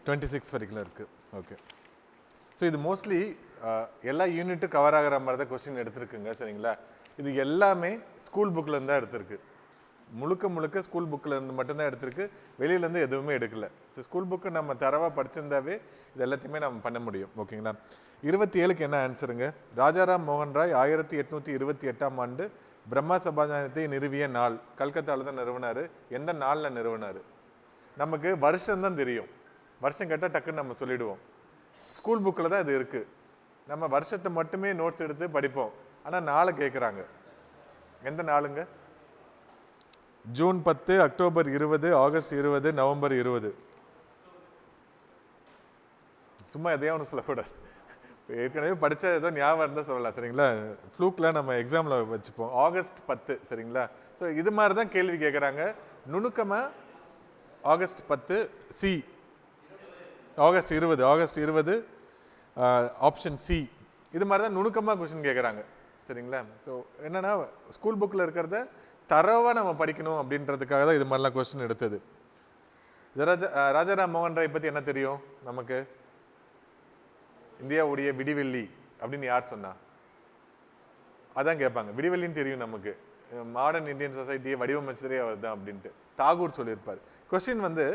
26 வரைக்கும் இருக்குது. Okay. So இது மோஸ்ட்லி எல்லா யூனிட்டும் கவர் ஆகிற மாதிரி தான் கொஸ்டின் எடுத்திருக்குங்க. சரிங்களா? இது எல்லாமே ஸ்கூல் புக்கில் இருந்து தான் எடுத்திருக்கு. முழுக்க முழுக்க ஸ்கூல் புக்கில் இருந்து மட்டும்தான் எடுத்திருக்கு. வெளியிலேருந்து எதுவுமே எடுக்கல. ஸோ ஸ்கூல் புக்கு நம்ம தரவாக படிச்சிருந்தாவே இது எல்லாத்தையுமே நம்ம பண்ண முடியும். ஓகேங்களா? 27க்கு என்ன ஆன்சருங்க? ராஜாராம் மோகன் ராய் 1828ஆம் ஆண்டு பிரம்மா சமாஜத்தை நிறுவிய நாள். கல்கத்தாவில் தான் நிறுவனார். எந்த நாளில் நிறுவனார்? நமக்கு வருஷம்தான் தெரியும். வருஷம் கேட்டால் டக்குன்னு நம்ம சொல்லிடுவோம். ஸ்கூல் புக்கில் தான் இது இருக்குது. நம்ம வருஷத்தை மட்டுமே நோட்ஸ் எடுத்து படிப்போம். ஆனால் நாளை கேட்குறாங்க. எந்த நாளுங்க? June 10, October 20, August 20, November 20. சும்மா எதையோ ஒன்று சொல்லக்கூடாது. ஏற்கனவே படித்தா ஏதோ ஞாபகம் இருந்தால் சொல்லலாம். சரிங்களா? ஃப்ளூக்கில் நம்ம எக்ஸாமில் வச்சுப்போம். ஆகஸ்ட் 10. சரிங்களா? ஸோ இது மாதிரி தான் கேள்வி கேட்குறாங்க. நுணுக்கமாக August 10 C, August 20, August 20 option C. இது மாதிரி தான் நுணுக்கமாக கொஸ்டின் கேட்குறாங்க. சரிங்களா? ஸோ என்னென்னா ஸ்கூல் புக்கில் இருக்கிறத தரவாக நம்ம படிக்கணும் அப்படின்றதுக்காக தான் இது மாதிரிலாம் கொஸ்டின் எடுத்தது. ராஜாராம் மோகன் ராய் பற்றி என்ன தெரியும் நமக்கு? இந்தியாவுடைய விடிவெள்ளி அப்படின்னு யார் சொன்னா? அதான் கேட்பாங்க. விடிவெள்ளின்னு தெரியும் நமக்கு. மாடர்ன் இந்தியன் சொசைட்டியை வடிவமைச்சதே அவர் தான் அப்படின்ட்டு தாகூர் சொல்லியிருப்பார். கொஸ்டின் வந்து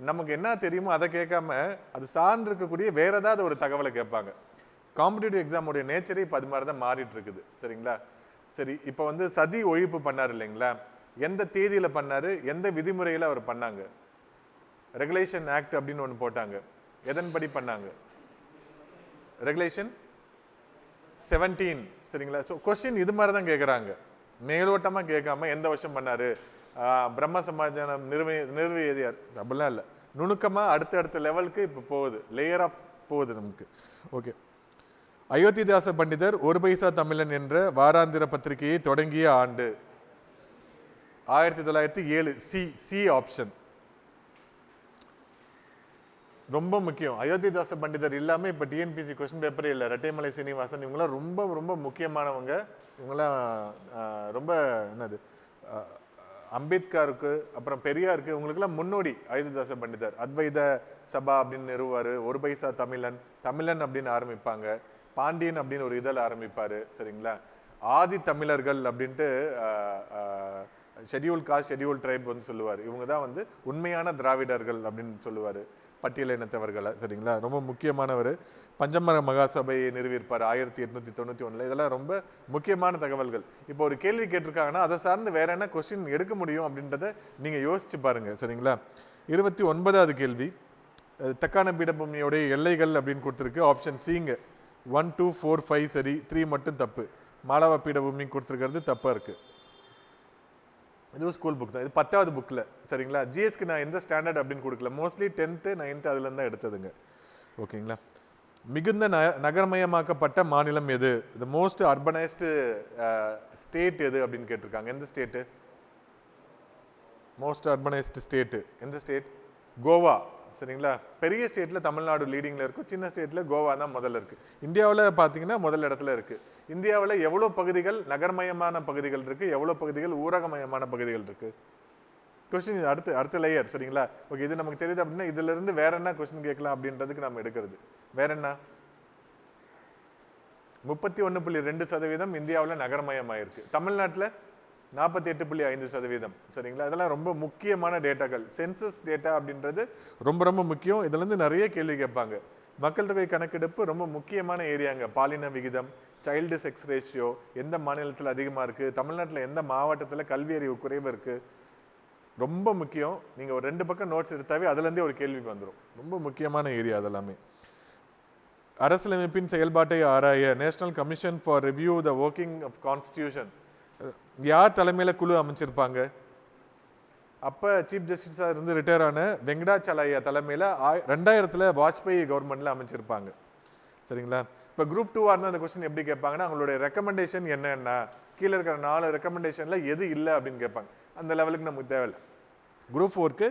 நமக்கு என்ன தெரியுமோ அதை கேட்காம அது சார்ந்து இருக்கக்கூடிய வேற ஏதாவது ஒரு தகவலை கேட்பாங்க. காம்படிட்டிவ் எக்ஸாமுடைய நேச்சரே இப்போ அது மாதிரி தான் மாறிட்டு இருக்குது. சரிங்களா? சரி, இப்போ வந்து சதி ஒழிப்பு பண்ணார் இல்லைங்களா? எந்த தேதியில் பண்ணாரு? எந்த விதிமுறையில் அவர் பண்ணாங்க? ரெகுலேஷன் ஆக்ட் அப்படின்னு ஒன்று போட்டாங்க. எதன்படி பண்ணாங்க? ரெகுலேஷன் 17. சரிங்களா? ஸோ கொஸ்டின் இது மாதிரி தான் கேட்குறாங்க. மேலோட்டமாக கேட்காம எந்த வருஷம் பண்ணாரு, பிரம்ம சமாஜம் நிறுவியது யார், அப்படிலாம் இல்லை. நுணுக்கமாக அடுத்த லெவலுக்கு இப்போ போகுது. லேயர் ஆஃப் போகுது நமக்கு. ஓகே. அயோத்திதாச பண்டிதர் ஒரு பைசா தமிழன் என்ற வாராந்திர பத்திரிகையை தொடங்கிய ஆண்டு 1907. சி, சி ஆப்ஷன் ரொம்ப முக்கியம். அயோத்திதாச பண்டிதர் இல்லாமல் இப்போ டிஎன்பிசி கொஸ்டின் பேப்பரே இல்லை. ரெட்டைமலை சீனிவாசன் இவங்களாம் ரொம்ப ரொம்ப முக்கியமானவங்க. இவங்களாம் ரொம்ப என்னது அம்பேத்கருக்கு அப்புறம் பெரியாருக்கு இவங்களுக்குலாம் முன்னோடி அயோத்திதாச பண்டிதர். அத்வைத சபா அப்படின்னு நிறுவார். ஒரு பைசா தமிழன், தமிழன் அப்படின்னு ஆரம்பிப்பாங்க. பாண்டியன் அப்படின்னு ஒரு இதழ் ஆரம்பிப்பார். சரிங்களா? ஆதி தமிழர்கள் அப்படின்ட்டு ஷெட்யூல் காஸ்ட் ஷெட்யூல் ட்ரைப் வந்து சொல்லுவார். இவங்க தான் வந்து உண்மையான திராவிடர்கள் அப்படின்னு சொல்லுவார், பட்டியல் இனத்தவர்களை. சரிங்களா? ரொம்ப முக்கியமானவர். பஞ்சமர மகாசபையை நிறுவியிருப்பார் 1891. இதெல்லாம் ரொம்ப முக்கியமான தகவல்கள். இப்போ ஒரு கேள்வி கேட்டிருக்காங்கன்னா அதை சார்ந்து வேற என்ன கொஸ்டின் எடுக்க முடியும் அப்படின்றத நீங்கள் யோசிச்சு பாருங்க. சரிங்களா? 29வது கேள்வி, தக்கான பீடபூமியோடைய எல்லைகள் அப்படின்னு கொடுத்துருக்கு. ஆப்ஷன் சிங்க 1, 2, 4, 5 சரி, 3 மட்டும் தப்பு. மாலவ பீடபூமி கொடுத்துருக்கிறது தப்பாக இருக்குது. இதுவும் ஸ்கூல் புக் தான். இது 10வது புக்கில். சரிங்களா? ஜிஎஸ்க்கு நான் எந்த ஸ்டாண்டர்ட் அப்படின்னு கொடுக்கல. மோஸ்ட்லி 10th 9th அதுலேருந்து தான் எடுத்ததுங்க. ஓகேங்களா? மிகுந்த நகரமயமாக்கப்பட்ட மாநிலம் எது? த மோஸ்ட் அர்பனைஸ்டு ஸ்டேட் எது அப்படின்னு கேட்டிருக்காங்க. எந்த ஸ்டேட்டு மோஸ்ட் அர்பனைஸ்டு ஸ்டேட்டு? எந்த ஸ்டேட்? கோவா. சரிங்களா? பெரிய ஸ்டேட்டில் தமிழ்நாடு லீடிங்கில் இருக்கும். சின்ன ஸ்டேட்டில் கோவா தான் முதல்ல இருக்குது. இந்தியாவில் பார்த்தீங்கன்னா முதல் இடத்துல இருக்குது. இந்தியாவில் எவ்வளோ பகுதிகள் நகர்மயமான பகுதிகள் இருக்குது, எவ்வளோ பகுதிகள் ஊரகமயமான பகுதிகள் இருக்குது? கொஸ்டின் இது அடுத்த லேயர். சரிங்களா? ஓகே, இது நமக்கு தெரியுது அப்படின்னா இதுலேருந்து வேற என்ன கொஸ்டின் கேட்கலாம் அப்படின்றதுக்கு நம்ம எடுக்கிறது. வேற என்ன? 31.2% இந்தியாவில் நகரமயமாயிருக்கு. தமிழ்நாட்டில் 48.5%. சரிங்களா? இதெல்லாம் ரொம்ப முக்கியமான டேட்டாக்கள். சென்சஸ் டேட்டா அப்படின்றது ரொம்ப ரொம்ப முக்கியம். இதுலேருந்து நிறைய கேள்வி கேட்பாங்க. மக்கள் தொகை கணக்கெடுப்பு ரொம்ப முக்கியமான ஏரியாங்க. பாலின விகிதம், சைல்டு செக்ஸ் ரேஷியோ எந்த மாநிலத்தில் அதிகமாக இருக்குது, தமிழ்நாட்டில் எந்த மாவட்டத்தில் கல்வி அறிவு குறைவு இருக்குது, ரொம்ப முக்கியம். நீங்கள் ஒரு 2 பக்கம் நோட்ஸ் எடுத்தாவே அதுலேருந்தே ஒரு கேள்விக்கு வந்துடும். ரொம்ப முக்கியமான ஏரியா அதெல்லாமே. அரசியலமைப்பின் செயல்பாட்டை ஆராய national commission for review the working of constitution யார் தலைமையில் குழு அமைச்சிருப்பாங்க? அப்போ சீஃப் ஜஸ்டிஸாக இருந்து ரிட்டையர் ஆன வெங்கடாச்சலையா தலைமையில் 2000 வாஜ்பாய் கவர்மெண்ட்டில் அமைச்சிருப்பாங்க. சரிங்களா? இப்போ குரூப் 2 இருந்தால் அந்த கொஸ்டின் எப்படி கேட்பாங்கன்னா அவங்களுடைய ரெக்கமெண்டேஷன் என்னென்ன, கீழே இருக்கிற 4 ரெக்கமெண்டேஷனில் எது இல்லை அப்படின்னு கேட்பாங்க. அந்த லெவலுக்கு நமக்கு தேவையில்லை. குரூப் 4க்கு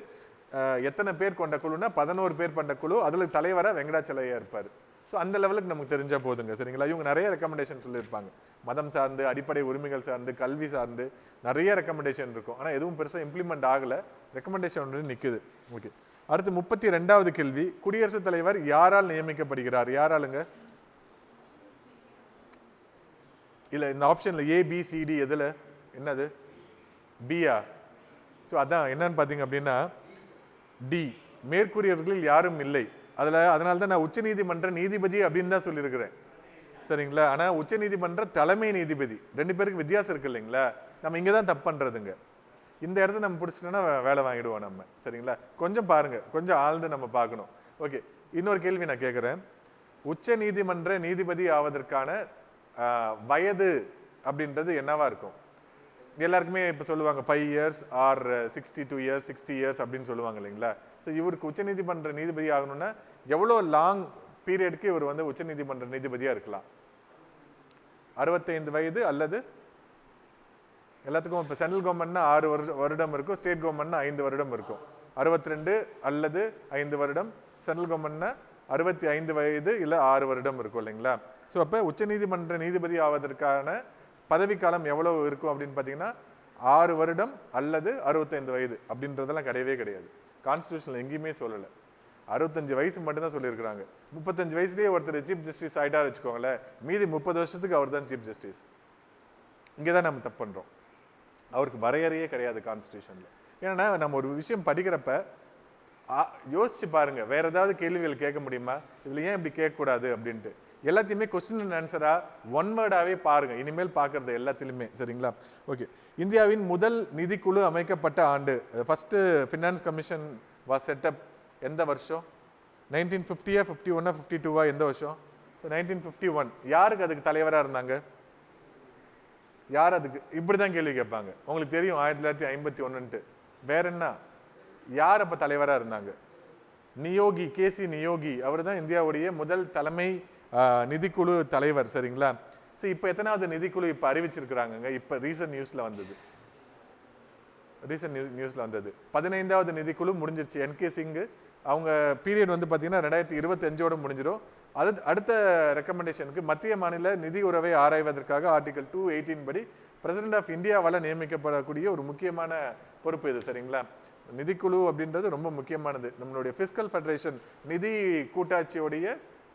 எத்தனை பேர் கொண்ட குழுனா 11 பேர் கொண்ட குழு. அதில் தலைவராக வெங்கடாச்சலையா இருப்பார். ஸோ அந்த லெவலுக்கு நமக்கு தெரிஞ்சால் போதுங்க. சரிங்களா? இவங்க நிறைய ரெக்கமெண்டேஷன் சொல்லியிருப்பாங்க. மதம் சார்ந்து, அடிப்படை உரிமைகள் சார்ந்து, கல்வி சார்ந்து நிறைய ரெக்கமெண்டேஷன் இருக்கும். ஆனால் எதுவும் பெருசாக இம்ப்ளிமெண்ட் ஆகலை. ரெக்கமெண்டேஷன் ஒன்று நிற்குது. ஓகே, அடுத்து 32வது கேள்வி, குடியரசுத் தலைவர் யாரால் நியமிக்கப்படுகிறார்? யாராலுங்க? இல்ல இந்த ஆப்ஷன்ல ABCD எதுல என்னது? பியா? ஸோ அதான் என்னன்னு பார்த்தீங்க அப்படின்னா டி, மேற்கூறியவர்களில் யாரும் இல்லை. அதனால தான் நான் உச்சநீதிமன்ற நீதிபதி அப்படின்னு தான் சொல்லியிருக்கிறேன், சரிங்களா? ஆனால் உச்சநீதிமன்ற தலைமை நீதிபதி, ரெண்டு பேருக்கு வித்தியாசம் இருக்கு இல்லைங்களா? நம்ம இங்கே தான் தப்பு பண்ணுறதுங்க. இந்த இடத்த நம்ம பிடிச்சிட்டோன்னா வேலை வாங்கிடுவோம் நம்ம, சரிங்களா? கொஞ்சம் பாருங்க, கொஞ்சம் ஆழ்ந்து நம்ம பார்க்கணும். ஓகே, இன்னொரு கேள்வி நான் கேட்குறேன். உச்ச நீதிமன்ற நீதிபதி ஆவதற்கான வயது அப்படின்றது என்னவா இருக்கும்? எல்லாருக்குமே இப்போ சொல்லுவாங்க 5 இயர்ஸ் ஆர் 62 இயர்ஸ் 60 இயர்ஸ் அப்படின்னு சொல்லுவாங்க இல்லைங்களா? ஸோ இவருக்கு உச்சநீதிமன்ற நீதிபதி ஆகணும்னா எவ்வளோ லாங் பீரியடுக்கு இவர் வந்து உச்சநீதிமன்ற நீதிபதியாக இருக்கலாம்? 65 வயது அல்லது எல்லாத்துக்கும் இப்போ சென்ட்ரல் கவர்மெண்ட்னா 6 வருடம் இருக்கும், ஸ்டேட் கவர்மெண்ட்னா 5 வருடம் இருக்கும். 62 அல்லது 5 வருடம், சென்ட்ரல் கவர்மெண்ட்னா 65 வயது இல்லை 6 வருடம் இருக்கும் இல்லைங்களா? ஸோ அப்போ உச்சநீதிமன்ற நீதிபதி ஆவதற்கான பதவிக்காலம் எவ்வளவு இருக்கும் அப்படின்னு பார்த்தீங்கன்னா 6 வருடம் அல்லது 65 வயது அப்படின்றதெல்லாம் கிடையவே கிடையாது. கான்ஸ்டியூஷன்ல எங்கேயுமே சொல்லலை. 65 வயசு மட்டும்தான் சொல்லியிருக்கிறாங்க. 35 வயசுலேயே ஒருத்தர் சீஃப் ஜஸ்டிஸ் ஆகிட்டா வச்சுக்கோங்களேன், மீதி 30 வருஷத்துக்கு அவர் தான் சீஃப் ஜஸ்டிஸ். இங்கே தான் நம்ம தப்பு பண்ணுறோம். அவருக்கு வரையறையே கிடையாது கான்ஸ்டியூஷன்ல. ஏன்னா நம்ம ஒரு விஷயம் படிக்கிறப்ப யோசிச்சு பாருங்க, வேற ஏதாவது கேள்விகள் கேட்க முடியுமா? இதுல ஏன் இப்படி கேட்கக்கூடாது அப்படின்ட்டு எல்லாத்தையுமே கொஸ்டின் அண்ட் ஆன்சரா ஒன் வேர்டாவே பாருங்க இனிமேல் பார்க்கறது எல்லாத்திலுமே, சரிங்களா? ஓகே, இந்தியாவின் முதல் நிதிக்குழு அமைக்கப்பட்ட ஆண்டு, first finance commission was setup எந்த வருஷம்? 1950 51 52 எந்த வருஷம்? ஸோ 1951. யாருக்கு அதுக்கு தலைவராக இருந்தாங்க? யார் அதுக்கு? இப்படிதான் கேள்வி கேட்பாங்க. உங்களுக்கு தெரியும் 1951. வேற என்ன? யார் அப்ப தலைவராக இருந்தாங்க? நியோகி, கேசி நியோகி. அவர் தான் இந்தியாவுடைய முதல் தலைமை நிதிக்குழு தலைவர், சரிங்களா? சரி, இப்போ எத்தனாவது நிதிக்குழு இப்போ அறிவிச்சிருக்கிறாங்க? இப்போ ரீசன்ட் நியூஸ்ல வந்தது, 15வது நிதிக்குழு முடிஞ்சிருச்சு. NK சிங் அவங்க பீரியட் வந்து பார்த்தீங்கன்னா 2025ஓட முடிஞ்சிடும். அடுத்த ரெக்கமெண்டேஷனுக்கு மத்திய மாநில நிதி உறவை ஆராய்வதற்காக ஆர்டிகல் 218 படி பிரசிடென்ட் ஆஃப் இந்தியாவால் நியமிக்கப்படக்கூடிய ஒரு முக்கியமான பொறுப்பு இது, சரிங்களா? நிதிக்குழு அப்படின்றது ரொம்ப முக்கியமானது. நம்மளுடைய பிஸ்கல் ஃபெடரேஷன் நிதி கூட்டாட்சியோடைய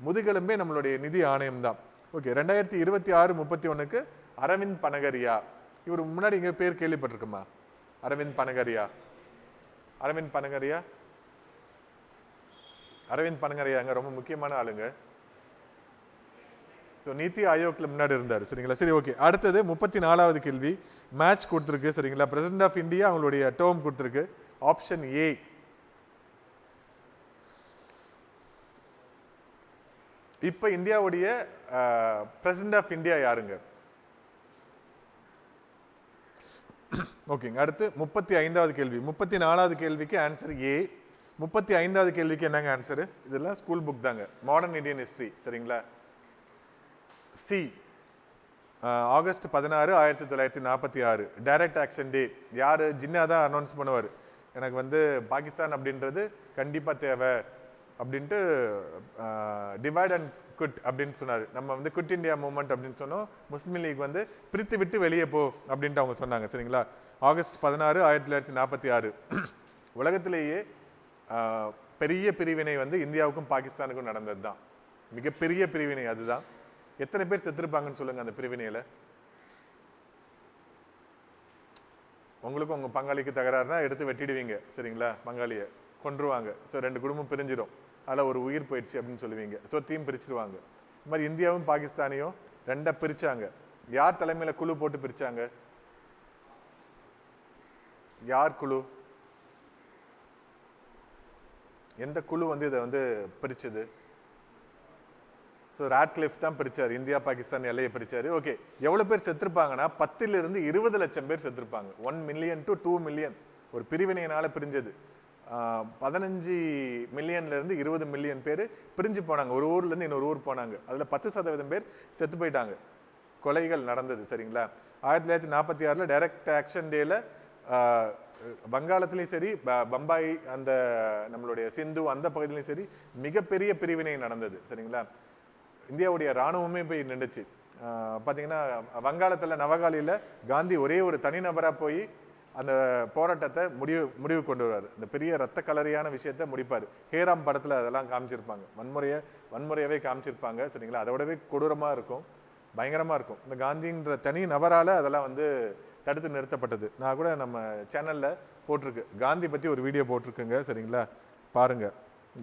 முதுகெலும்பே நம்மளுடைய நிதி ஆணையம் தான். ஓகே, 2026-31க்கு அரவிந்த் பனகரியா. இவர் முன்னாடி இங்க பேர் கேள்விப்பட்டிருக்குமா? அரவிந்த் பனகரியா. அரவிந்த் பனகரியாங்க ரொம்ப முக்கியமான ஆளுங்க. ஸோ நீத்தி ஆயோக்ல முன்னாடி இருந்தார், சரிங்களா? சரி, ஓகே. அடுத்தது 34வது கேள்வி, மேட்ச் கொடுத்துருக்கு, சரிங்களா? பிரசிடென்ட் ஆஃப் இந்தியா அவங்களுடைய டேர்ம் கொடுத்துருக்கு. ஆப்ஷன் ஏ, இப்ப இந்தியாவுடைய பிரசிடென்ட் ஆஃப் இந்தியா யாருங்க? ஓகேங்க. அடுத்து 35வது கேள்வி. 34வது கேள்விக்கு ஆன்சர் ஏ. 35வது கேள்விக்கு என்னங்க ஆன்சர்? இதெல்லாம் ஸ்கூல் புக் தாங்க, மாடர்ன் இந்தியன் ஹிஸ்டரி, சரிங்களா? சி, ஆகஸ்ட் 16 1946 டைரக்ட் ஆக்ஷன் டே. யாரு? ஜின்னா தான் அனௌன்ஸ் பண்ணுவார், எனக்கு வந்து பாகிஸ்தான் அப்படின்றது கண்டிப்பாக தேவை அப்படின்ட்டு டிவைட் அண்ட் குட் அப்படின்னு சொன்னார். நம்ம வந்து குட் இந்தியா மூவ்மெண்ட் அப்படின்னு சொன்னோம். முஸ்லீம் லீக் வந்து பிரித்து விட்டு வெளியே போ அப்படின்ட்டு அவங்க சொன்னாங்க, சரிங்களா? ஆகஸ்ட் 16 1946. உலகத்திலேயே பெரிய பிரிவினை வந்து இந்தியாவுக்கும் பாகிஸ்தானுக்கும் நடந்தது தான், மிகப்பெரிய பிரிவினை அதுதான். எத்தனை பேர் செத்துருப்பாங்கன்னு சொல்லுங்க அந்த பிரிவினையில? உங்களுக்கும் உங்க பங்காளிக்கு தகராறுனா எடுத்து வெட்டிடுவீங்க, சரிங்களா? பங்காளியை கொன்றுவாங்க. ஸோ 2 குடும்பம் பிரிஞ்சிடும், அதில் ஒரு உயிர் போயிடுச்சு அப்படின்னு சொல்லுவீங்க. சொத்தையும் பிரிச்சிருவாங்க. இந்த மாதிரி இந்தியாவும் பாகிஸ்தானையும் 2 பிரிச்சாங்க. யார் தலைமையில குழு போட்டு பிரிச்சாங்க? யார் குழு? எந்த குழு வந்து இதை வந்து பிரிச்சது? ஸோ ராட்க்ளிஃப் தான் பிரிச்சார், இந்தியா பாகிஸ்தான் எல்லையை பிரிச்சாரு. ஓகே, எவ்வளவு பேர் செத்துருப்பாங்கன்னா 10 to 20 லட்சம் பேர் செத்துருப்பாங்க. 1 million to 2 million ஒரு பிரிவினையினால பிரிஞ்சது. 15 மில்லியன்ல இருந்து 20 மில்லியன் பேர் பிரிஞ்சு போனாங்க, ஒரு ஊர்ல இருந்து இன்னொரு ஊர் போனாங்க. அதுல 10% பேர் செத்து போயிட்டாங்க, கொலைகள் நடந்தது, சரிங்களா? 1946 டைரக்ட் ஆக்ஷன் டேல வங்காளத்திலையும் சரி, பம்பாய் அந்த நம்மளுடைய சிந்து அந்த பகுதியிலையும் சரி மிகப்பெரிய பிரிவினை நடந்தது, சரிங்களா? இந்தியாவுடைய இராணுவமே போய் நின்றுச்சு. பார்த்தீங்கன்னா வங்காளத்தில் நவகாலியில் காந்தி ஒரே ஒரு தனிநபராக போய் அந்த போராட்டத்தை முடிவு கொண்டு வருவார். இந்த பெரிய ரத்த கலரியான விஷயத்த முடிப்பார். ஹேராம் படத்தில் அதெல்லாம் காமிச்சிருப்பாங்க, வன்முறையாவே காமிச்சிருப்பாங்க சரிங்களா. அதோடவே கொடூரமாக இருக்கும், பயங்கரமாக இருக்கும். இந்த காந்தின்ற தனி நபரால் அதெல்லாம் வந்து தடுத்து நிறுத்தப்பட்டது. நான் கூட நம்ம சேனலில் போட்டிருக்கு, காந்தி பற்றி ஒரு வீடியோ போட்டிருக்குங்க சரிங்களா, பாருங்க.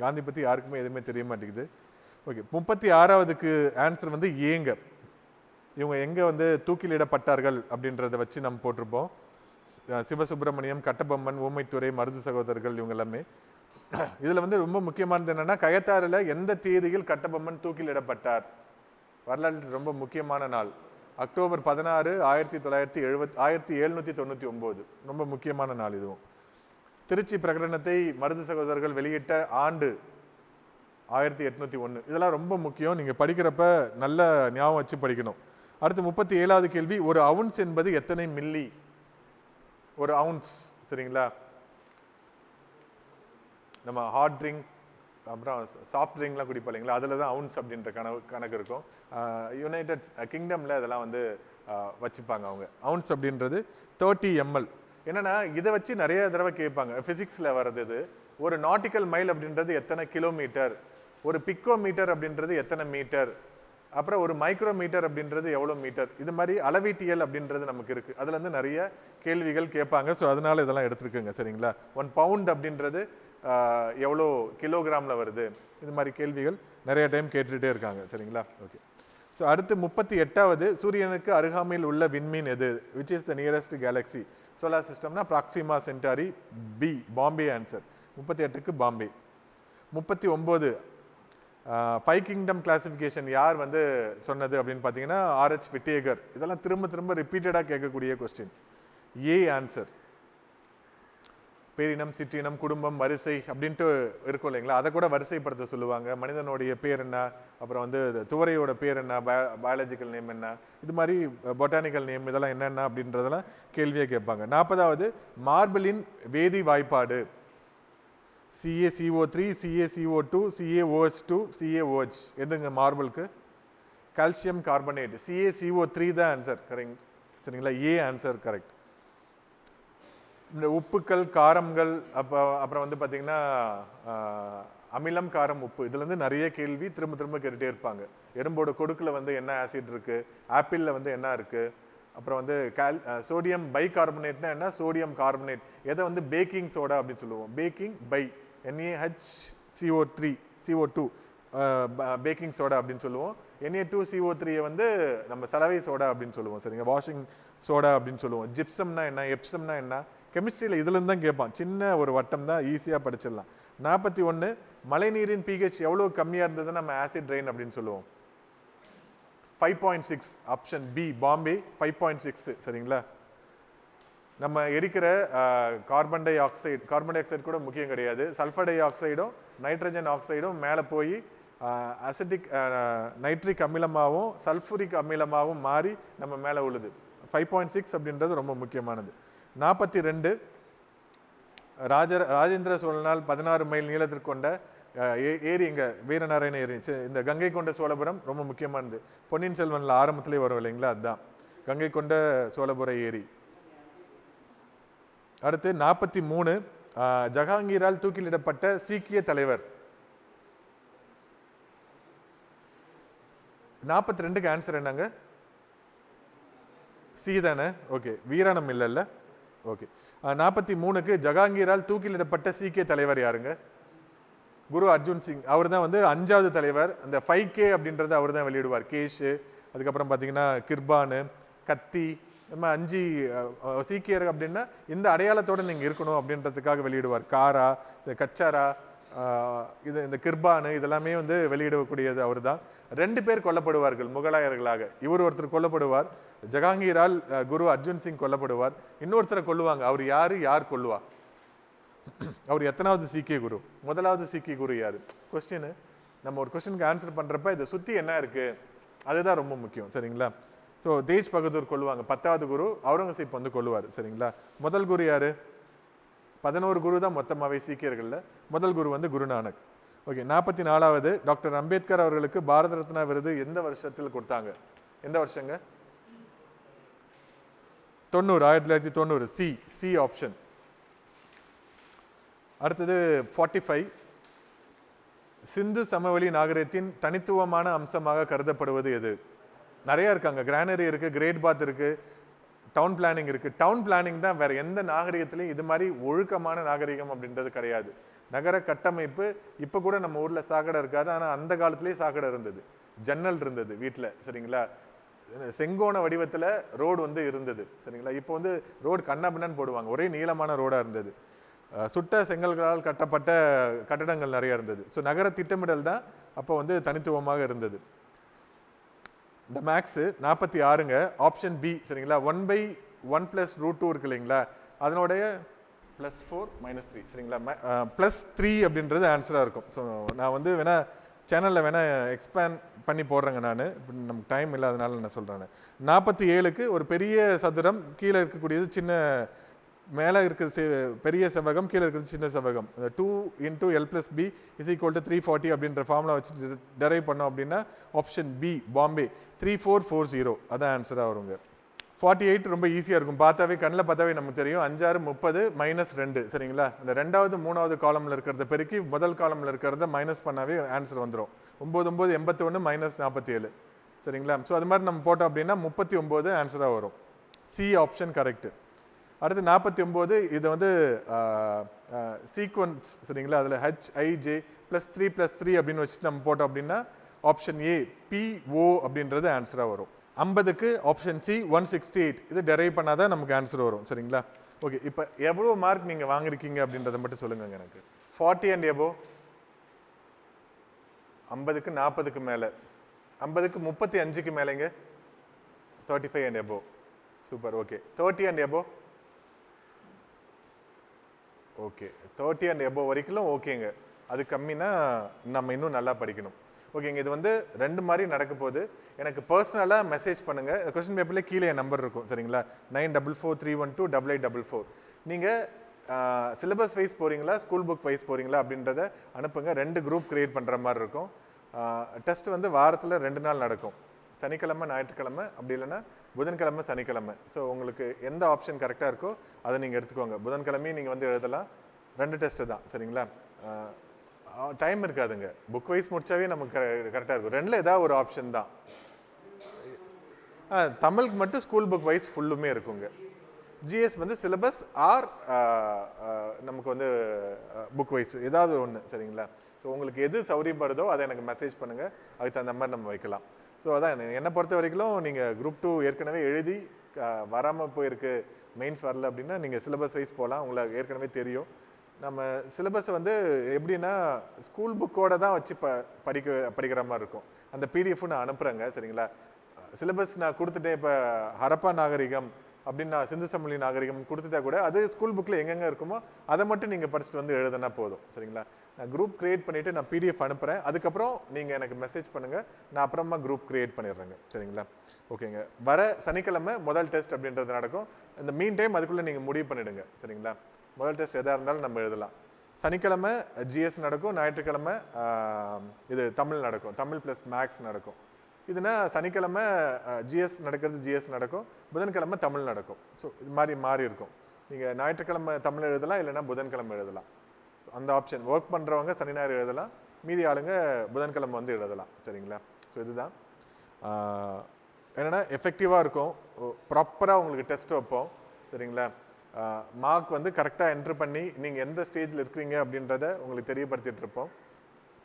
காந்தி பற்றி யாருக்குமே எதுவுமே தெரிய மாட்டேங்குது. ஓகே, 36வது ஆன்சர் வந்து ஏங்க, இவங்க எங்கே வந்து தூக்கிலிடப்பட்டார்கள் அப்படின்றத வச்சு நம்ம போட்டிருப்போம். சிவசுப்பிரமணியம், கட்டபொம்மன், ஊமைத்துறை, மருது சகோதரர்கள் இவங்க எல்லாமே. இதில் வந்து ரொம்ப முக்கியமானது என்னன்னா, கயத்தாறில் எந்த தேதியில் கட்டபொம்மன் தூக்கிலிடப்பட்டார்? வரலாற்று ரொம்ப முக்கியமான நாள் அக்டோபர் 16, 1799. ரொம்ப முக்கியமான நாள் இதுவும். திருச்சி பிரகடனத்தை மருது சகோதரர்கள் வெளியிட்ட ஆண்டு 1801. இதெல்லாம் ரொம்ப முக்கியம், நீங்க படிக்கிறப்ப நல்ல ஞாபகம் வச்சு படிக்கணும். அடுத்து 37வது கேள்வி, ஒரு அவுன்ஸ் என்பது எத்தனை மில்லி? ஒரு அவுன்ஸ் சரிங்களா, நம்ம ஹார்ட் ட்ரிங்க் அப்புறம் சாஃப்ட் ட்ரிங்க்லாம் குடிப்போம் இல்லைங்களா, அதில் தான் அவுன்ஸ் அப்படின்ற கணக்கு இருக்கும். யுனைடெட் கிங்டமில் இதெல்லாம் வந்து வச்சுப்பாங்க அவங்க. அவுன்ஸ் அப்படின்றது 30 ml. என்னன்னா இதை வச்சு நிறைய தடவை கேட்பாங்க ஃபிசிக்ஸில் வர்றது. இது ஒரு நாட்டிக்கல் மைல் அப்படின்றது எத்தனை கிலோமீட்டர், ஒரு பிக்கோமீட்டர் அப்படின்றது எத்தனை மீட்டர், அப்புறம் ஒரு மைக்ரோமீட்டர் அப்படின்றது எவ்வளோ மீட்டர். இது மாதிரி அளவீட்டியல் அப்படின்றது நமக்கு இருக்குது, அதுல இருந்து நிறைய கேள்விகள் கேட்பாங்க. ஸோ அதனால இதெல்லாம் எடுத்துருக்குங்க சரிங்களா. 1 பவுண்ட் அப்படின்றது எவ்வளோ கிலோகிராமில் வருது, இது மாதிரி கேள்விகள் நிறைய டைம் கேட்டுகிட்டே இருக்காங்க சரிங்களா. ஓகே, ஸோ அடுத்து 38வது, சூரியனுக்கு அருகாமையில் உள்ள விண்மீன் எது? Which is the nearest galaxy? Solar சிஸ்டம்னா Proxima Centauri, B Bombay answer. 38க்கு பாம்பே. 39 5 கிங்டம் கிளாசிஃபிகேஷன் யார் வந்து சொன்னது அப்படின்னு பார்த்தீங்கன்னா RH விட்டேகர். இதெல்லாம் திரும்ப ரிப்பீட்டடாக கேட்கக்கூடிய கொஸ்டின். A answer. பேரினம், சிற்றினம், குடும்பம், வரிசை அப்படின்ட்டு இருக்கும் இல்லைங்களா, அதை கூட வரிசைப்படுத்த சொல்லுவாங்க. மனிதனுடைய பேர் என்ன, அப்புறம் வந்து துவரையோட பேர் என்ன, பயாலஜிக்கல் நேம் என்ன, இது மாதிரி பொட்டானிக்கல் நேம் இதெல்லாம் என்னென்ன அப்படின்றதெல்லாம் கேள்வியை கேட்பாங்க. 40வது மார்பிளின் வேதி வாய்ப்பாடு CaCO3, CaCO2, CaOH2, CaOH. எதுங்க மார்பிளுக்கு? Calcium carbonate. CaCO3 தான் ஆன்சர் கரெக்ட் சரிங்களா, ஏ ஆன்சர் கரெக்ட். இந்த உப்புக்கள், காரங்கள், அப்புறம் வந்து பார்த்தீங்கன்னா அமிலம், காரம், உப்பு, இதுலேருந்து நிறைய கேள்வி திரும்ப கேட்டுகிட்டே இருப்பாங்க. எறும்போட கொடுக்கில் வந்து என்ன ஆசிட் இருக்குது, ஆப்பிளில் வந்து என்ன இருக்குது, அப்புறம் வந்து சோடியம் பை கார்பனேட்னா என்ன, சோடியம் கார்பனேட். எதை வந்து பேக்கிங் சோடா அப்படின்னு சொல்லுவோம், packing by NaHCO2 baking soda அப்படின்னு சொல்லுவோம். Na2CO3 வந்து நம்ம சலவை சோடா அப்படின்னு சொல்லுவோம் சரிங்க, வாஷிங் சோடா அப்படின்னு சொல்லுவோம். ஜிப்சம்னா என்ன, எப்சம்னா என்ன, கெமிஸ்ட்ரியில் இதுலேருந்து தான் கேட்பான். சின்ன ஒரு வட்டம் தான், ஈஸியாக படிச்சிடலாம். 41 மழைநீரின் pH எவ்வளோ கம்மியாக இருந்ததுன்னு நம்ம ஆசிட் ரெயின் அப்படின்னு சொல்லுவோம். 5.6 ஆப்ஷன் பி பாம்பே 5.6 சரிங்களா. நம்ம எரிக்கிற கார்பன் டை ஆக்சைடு கூட முக்கியம் கிடையாது, சல்ஃபர் டை ஆக்சைடும் நைட்ரஜன் ஆக்சைடும் மேலே போய் அசிட்டிக் நைட்ரிக் அமிலமாகவும் சல்ஃபூரிக் அமிலமாகவும் மாறி நம்ம மேலே உழுது. 5.6 அப்படின்றது ரொம்ப முக்கியமானது. 42 ராஜேந்திர சோழனால் 16 மைல் நீளத்திற்கு கொண்ட ஏரி எங்க, வீரநாராயண ஏரி. இந்த கங்கை கொண்ட சோழபுரம் ரொம்ப முக்கியமானது, பொன்னியின் செல்வன்ல ஆரம்பத்திலே வரும் இல்லைங்களா, அதுதான் கங்கை கொண்ட சோழபுர ஏரி. அடுத்து 43 ஜஹாங்கீரால் தூக்கிலிடப்பட்ட சீக்கிய தலைவர். 42க்கு ஆன்சர் என்னங்க, சி தானே. ஓகே, வீராணம் இல்லைல்ல. ஓகே, 43க்கு ஜஹாங்கீரால் தூக்கிலிடப்பட்ட சீக்கிய தலைவர் யாருங்க? குரு அர்ஜுன் சிங். அவர் தான் வந்து 5வது தலைவர். அந்த 5K அப்படின்றது அவர் தான் வெளியிடுவார். கேஷ், அதுக்கப்புறம் பார்த்தீங்கன்னா கிர்பானு, கத்தி, நம்ம 5 சீக்கியர் அப்படின்னா இந்த அடையாளத்தோடு நீங்கள் இருக்கணும் அப்படின்றதுக்காக வெளியிடுவார். காரா, கச்சாரா, இந்த கிர்பானு இதெல்லாமே வந்து வெளியிடக்கூடியது அவர் தான். 2 பேர் கொல்லப்படுவார்கள் முகலாயர்களாக. இவர் ஒருத்தர் கொல்லப்படுவார், ஜஹாங்கீரால் குரு அர்ஜுன் சிங் கொல்லப்படுவார். இன்னொருத்தரை கொல்லுவாங்க. அவர் யார் கொல்லுவா? அவர் எத்தனாவது சீக்கிய குரு? முதலாவது சீக்கிய குரு யாரு? கொஸ்டின் நம்ம ஒரு கொஸ்டினுக்கு ஆன்சர் பண்றப்ப இதை சுத்தி என்ன இருக்கு அதுதான் ரொம்ப முக்கியம் சரிங்களா. ஸோ தேஜ் பகதூர் கொல்லுவாங்க. 10வது குரு அவுரங்கசீப் வந்து கொல்லுவார் சரிங்களா. முதல் குரு யாரு? 11 குரு தான் மொத்தமாவே சீக்கியர்கள்ல. முதல் குரு வந்து குருநானக். ஓகே, 44வது டாக்டர் அம்பேத்கர் அவர்களுக்கு பாரத ரத்னா விருது எந்த வருஷத்தில் கொடுத்தாங்க? எந்த வருஷங்க? 1990 சி ஆப்ஷன். அடுத்தது 45 சிந்து சமவெளி நாகரிகத்தின் தனித்துவமான அம்சமாக கருதப்படுவது எது? நிறைய இருக்காங்க. கிரானரி இருக்கு, கிரேட் பாத் இருக்கு, டவுன் பிளானிங் இருக்கு. டவுன் பிளானிங் தான் வேற எந்த நாகரிகத்திலையும் இது மாதிரி ஒழுக்கமான நாகரிகம் அப்படின்றது கிடையாது. நகர கட்டமைப்பு இப்போ கூட நம்ம ஊர்ல சாக்கடை இருக்காது, ஆனா அந்த காலத்திலேயே சாக்கடை இருந்தது, ஜன்னல் இருந்தது வீட்டுல, சரிங்களா? செங்கோண வடிவத்துல ரோடு வந்து இருந்தது, சரிங்களா? இப்போ வந்து ரோடு கண்ணாபின்னு போடுவாங்க, ஒரே நீளமான ரோடா இருந்தது. சுட்ட செங்கல்களால் கட்டப்பட்ட கட்டடங்கள் நிறைய இருந்தது. ஸோ நகர திட்டமிடல் தான் அப்போ வந்து தனித்துவமாக இருந்தது. இந்த மேக்ஸ் 46ங்க ஆப்ஷன் பி, சரிங்களா? 1/1 + √2 இருக்கு இல்லைங்களா, அதனுடைய +4 - 3, சரிங்களா? +3 அப்படின்றது ஆன்சராக இருக்கும். ஸோ நான் வந்து வேணா சேனலில் வேணா எக்ஸ்பேண்ட் பண்ணி போடுறேங்க. நான் இப்போ நமக்கு டைம் இல்லாதனால நான் சொல்கிறேன். 47க்கு ஒரு பெரிய சதுரம், கீழே இருக்கக்கூடியது சின்ன, மேலே இருக்கிற பெரிய செவ்வகம், கீழே இருக்கிறது சின்ன செவ்வகம். 2 × L + B = 340 அப்படின்ற ஃபார்முலா வச்சு டெரைவ் பண்ணோம் அப்படின்னா ஆப்ஷன் பி பாம்பே 3440 அதான் ஆன்சராக வருங்க. 48 ரொம்ப ஈஸியாக இருக்கும், பார்த்தாவே கண்ணில் பார்த்தாவே நமக்கு தெரியும். 5 6 30 -2, சரிங்களா? இந்த ரெண்டாவது மூணாவது காலமில் இருக்கிறத பெருக்கி முதல் காலமில் இருக்கிறத மைனஸ் பண்ணாவே ஆன்சர் வந்துடும். 9 9 81 -47, சரிங்களா? ஸோ அது மாதிரி நம்ம போட்டோம் அப்படின்னா 39 ஆன்சராக வரும். C option correct. அடுத்து 49 இது வந்து சீக்வன்ஸ், சரிங்களா? அதில் HIJ +3 + 3 அப்படின்னு வச்சுட்டு நம்ம போட்டோம் அப்படின்னா ஆப்ஷன் ஏ PO அப்படின்றது ஆன்சராக வரும். 50க்கு ஆப்ஷன் சி 168, இது டெரைவ் பண்ணாதான் நமக்கு ஆன்சர் வரும், சரிங்களா? ஓகே, இப்போ எவ்வளோ மார்க் நீங்கள் வாங்கியிருக்கீங்க அப்படின்றத மட்டும் சொல்லுங்க எனக்கு. 40 and above, 50க்கு 40க்கு மேலே, 50க்கு 35க்கு மேலேங்க, 35 and above. Super. Okay, 30 and above. Okay, 30 and above வரைக்கும் ஓகேங்க. அது கம்மினா நம்ம இன்னும் நல்லா படிக்கணும். ஓகேங்க, இது வந்து ரெண்டு மாதிரி நடக்க போகுது. எனக்கு பர்சனலாக மெசேஜ் பண்ணுங்க. கொஸ்டின் பேப்பர்ல கீழே என் நம்பர் இருக்கும், சரிங்களா? 9443128844. நீங்கள் சிலபஸ் வைஸ் போறீங்களா, ஸ்கூல் புக் வைஸ் போறீங்களா அப்படின்றத அனுப்புங்க. 2 குரூப் கிரியேட் பண்ணுற மாதிரி இருக்கும். டெஸ்ட் வந்து வாரத்தில் 2 நாள் நடக்கும், சனிக்கிழமை ஞாயிற்றுக்கிழமை, அப்படி இல்லைன்னா புதன்கிழமை சனிக்கிழமை. ஸோ உங்களுக்கு எந்த ஆப்ஷன் கரெக்டாக இருக்கோ அதை நீங்கள் எடுத்துக்கோங்க. புதன்கிழமையும் நீங்கள் வந்து எழுதலாம். 2 டெஸ்ட்டு தான், சரிங்களா? டைம் இருக்காதுங்க, புக் வைஸ் முடிச்சாவே நமக்கு கரெக்டாக இருக்கும். 2ல் ஏதாவது ஒரு ஆப்ஷன் தான். தமிழுக்கு மட்டும் ஸ்கூல் புக் வைஸ் ஃபுல்லுமே இருக்குங்க. ஜிஎஸ் வந்து சிலபஸ் ஆர் நமக்கு வந்து புக் வைஸ் ஏதாவது ஒன்று, சரிங்களா? ஸோ உங்களுக்கு எது சௌரியப்படுதோ அதை எனக்கு மெசேஜ் பண்ணுங்கள், அதுக்கு தகுந்த மாதிரி நம்ம வைக்கலாம். ஸோ அதான் என்னை பொறுத்த வரைக்கும் நீங்கள் குரூப் 2 ஏற்கனவே எழுதி வராமல் போயிருக்கு, மெயின்ஸ் வரல அப்படின்னா நீங்கள் சிலபஸ் வைஸ் போகலாம். உங்களுக்கு ஏற்கனவே தெரியும். நம்ம சிலபஸ் வந்து எப்படின்னா ஸ்கூல் புக்கோட தான் வச்சு படிக்கிற மாதிரி இருக்கும். அந்த பிடிஎஃப் நான் அனுப்புகிறேங்க, சரிங்களா? சிலபஸ் நான் கொடுத்துட்டேன். இப்போ ஹரப்பா நாகரிகம் அப்படின்னு நான் சிந்து சமவெளி நாகரிகம் கொடுத்துட்டா கூட அது ஸ்கூல் புக்கில் எங்கெங்கே இருக்குமோ அதை மட்டும் நீங்கள் படிச்சுட்டு வந்து எழுதுனா போதும், சரிங்களா? நான் குரூப் கிரியேட் பண்ணிவிட்டு நான் பிடிஎஃப் அனுப்புகிறேன். அதுக்கப்புறம் நீங்கள் எனக்கு மெசேஜ் பண்ணுங்கள், நான் அப்புறமா குரூப் கிரியேட் பண்ணிடுறேங்க, சரிங்களா? ஓகேங்க, வர சனிக்கிழமை முதல் டெஸ்ட் அப்படின்றது நடக்கும். இந்த மீன் டைம் அதுக்குள்ளே நீங்கள் முடிவு பண்ணிவிடுங்க, சரிங்களா? முதல் டெஸ்ட் எதாக இருந்தாலும் நம்ம எழுதலாம். சனிக்கிழமை ஜிஎஸ் நடக்கும், ஞாயிற்றுக்கிழமை இது தமிழ் நடக்கும், தமிழ் ப்ளஸ் மேக்ஸ் நடக்கும். இதுனா சனிக்கிழமை ஜிஎஸ் நடக்கிறது, ஜிஎஸ் நடக்கும், புதன்கிழமை தமிழ் நடக்கும். ஸோ இது மாதிரி மாறி இருக்கும். நீங்கள் ஞாயிற்றுக்கிழமை தமிழ் எழுதலாம், இல்லைன்னா புதன்கிழமை எழுதலாம். ஸோ அந்த ஆப்ஷன் ஒர்க் பண்ணுறவங்க சனி ஞாயிறு எழுதலாம், மீதி ஆளுங்க புதன்கிழமை வந்து எழுதலாம், சரிங்களா? ஸோ இதுதான் என்னென்னா எஃபெக்டிவாக இருக்கும். ப்ராப்பராக உங்களுக்கு டெஸ்ட் வைப்போம், சரிங்களா? மார்க் வந்து கரெக்டாக என்ட்ரு பண்ணி நீங்கள் எந்த ஸ்டேஜில் இருக்கிறீங்க அப்படின்றத உங்களுக்கு தெரியப்படுத்திட்டு இருப்போம்.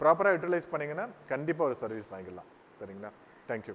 ப்ராப்பராக யூட்டிலைஸ் பண்ணிங்கன்னா கண்டிப்பாக ஒரு சர்வீஸ் வாங்கிடலாம், சரிங்களா? தேங்க்யூ.